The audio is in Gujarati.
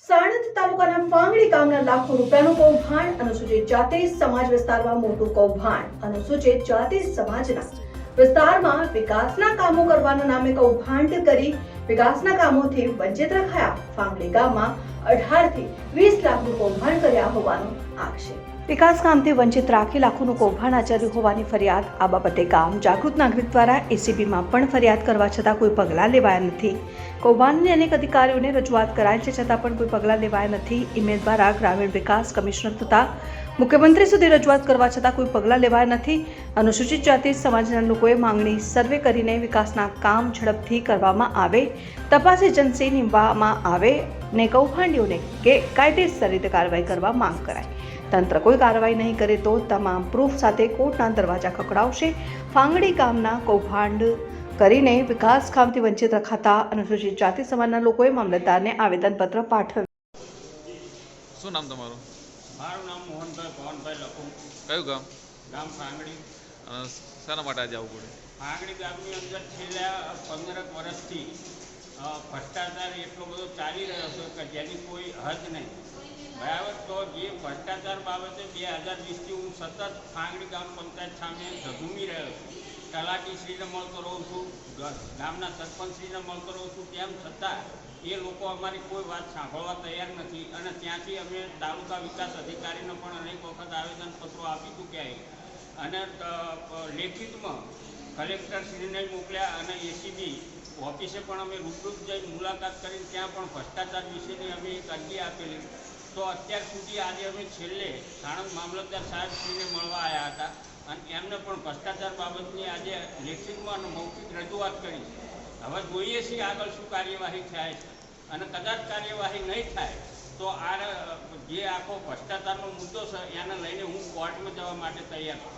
સાણંદ તાલુકાના ફાંગડી ગામના લાખો રૂપિયાનું કૌભાંડ અનુસૂચિત જાતિ સમાજ વિસ્તારમાં મોટું કૌભાંડ અનુસૂચિત જાતિ સમાજના વિસ્તારમાં વિકાસના કામો કરવાના નામે કૌભાંડ કરી વિકાસના કામોથી વંચિત રખાયા ફાંગડી ગામમાં 18 થી 20 લાખનું કૌભાંડ કર્યા હોવાનો આક્ષેપ વિકાસ કામથી વંચિત રાખી લાખોનું કૌભાંડ આચર્યું હોવાની ફરિયાદ આ બાબતે ગામ જાગૃત નાગરિક દ્વારા એસીબીમાં પણ ફરિયાદ કરવા છતાં કોઈ પગલાં લેવાયા નથી કૌભાંડની અનેક અધિકારીઓને રજૂઆત કરાઈ છે છતાં પણ કોઈ પગલાં લેવાયા નથી ઈમેલ દ્વારા ગ્રામીણ વિકાસ કમિશનર તથા મુખ્યમંત્રી સુધી રજૂઆત કરવા છતાં કોઈ પગલાં લેવાયા નથી અનુસૂચિત જાતિ સમાજના લોકોએ માંગણી સર્વે કરીને વિકાસના કામ ઝડપથી કરવામાં આવે તપાસ એજન્સી નીમવામાં આવે ને કૌભાંડીઓને કાયદેસર રીતે કાર્યવાહી કરવા માંગ કરાય તંત્ર કોઈ કાર્યવાહી નહીં કરે તો તમામ પ્રૂફ સાથે કોર્ટના દરવાજા ખખડાવશે ફાંગડી ગામના કૌભાંડ કરીને વિકાસ કામથી વંચિત રખાતા અનુસૂચિત જાતિ સમાજના લોકોએ મામલતદારને આવેદનપત્ર પાઠવ્યું. શું નામ તમારું? મારું નામ મોહનભાઈ ભવનભાઈ લખું. કયું ગામ? ગામ ફાંગડી. શાના માટે આજે આવવું પડે? ફાંગડી ગામની અંદર છેલ્લા 15 વર્ષથી ભ્રષ્ટાચાર એટલો બધો ચાલી રહ્યો છે કે જેની કોઈ હદ નહીં. બરાબર. તો જે ભ્રષ્ટાચાર બાબતે 2020થી હું સતત ફાંગડી ગામ પંચાયત સામે ઝઘૂમી રહ્યો છું. તલાટીશ્રીને મળતો રહું છું, ગામના સરપંચશ્રીને મળતો રહું છું, તેમ છતાં એ લોકો અમારી કોઈ વાત સાંભળવા તૈયાર નથી અને ત્યાંથી અમે તાલુકા વિકાસ અધિકારીને પણ અનેક વખત આવેદનપત્રો આપી ચૂક્યા અને લેખિતમાં કલેક્ટરશ્રીને મોકલ્યા અને એસીબી ઓફિસે પણ અમે રૂબરૂ જઈ મુલાકાત કરીને ત્યાં પણ ભ્રષ્ટાચાર વિશેની અમે એક અરજી આપેલી. તો અત્યાર સુધી આજે અમે છેલ્લે સાણંદ મામલતદાર સાહેબશ્રીને મળવા આવ્યા હતા અને એમને પણ ભ્રષ્ટાચાર બાબતની આજે લેખિતમાં અને મૌખિક રજૂઆત કરી. હવે જોઈએ છીએ આગળ શું કાર્યવાહી થાય છે અને કદાચ કાર્યવાહી નહીં થાય તો આ જે આખો ભ્રષ્ટાચારનો મુદ્દો છે એને લઈને હું કોર્ટમાં જવા માટે તૈયાર છું.